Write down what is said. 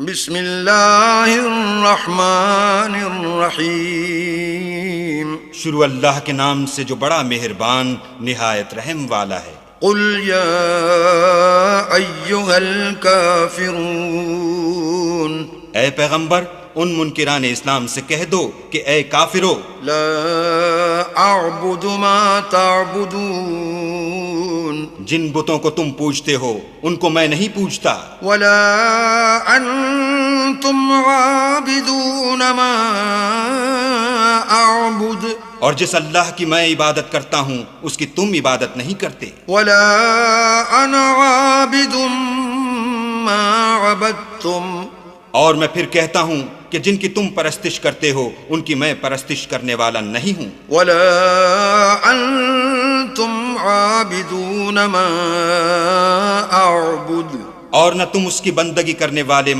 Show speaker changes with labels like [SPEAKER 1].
[SPEAKER 1] بسم اللہ الرحمن الرحیم
[SPEAKER 2] شروع اللہ کے نام سے جو بڑا مہربان نہایت رحم والا ہے۔
[SPEAKER 1] قل یا ایہا الکافرون،
[SPEAKER 2] اے پیغمبر ان منکران اسلام سے کہہ دو کہ اے کافرو،
[SPEAKER 1] لا اعبد ما تعبدون،
[SPEAKER 2] جن بتوں کو تم پوجتے ہو ان کو میں نہیں پوجتا،
[SPEAKER 1] ولا انتم عابدون ما اعبد،
[SPEAKER 2] اور جس اللہ کی میں عبادت کرتا ہوں اس کی تم عبادت نہیں کرتے،
[SPEAKER 1] ولا انا عابد ما عبدتم،
[SPEAKER 2] اور میں پھر کہتا ہوں کہ جن کی تم پرستش کرتے ہو ان کی میں پرستش کرنے والا نہیں ہوں،
[SPEAKER 1] ولا انتم عابدون ما اعبد،
[SPEAKER 2] اور نہ تم اس کی بندگی کرنے والے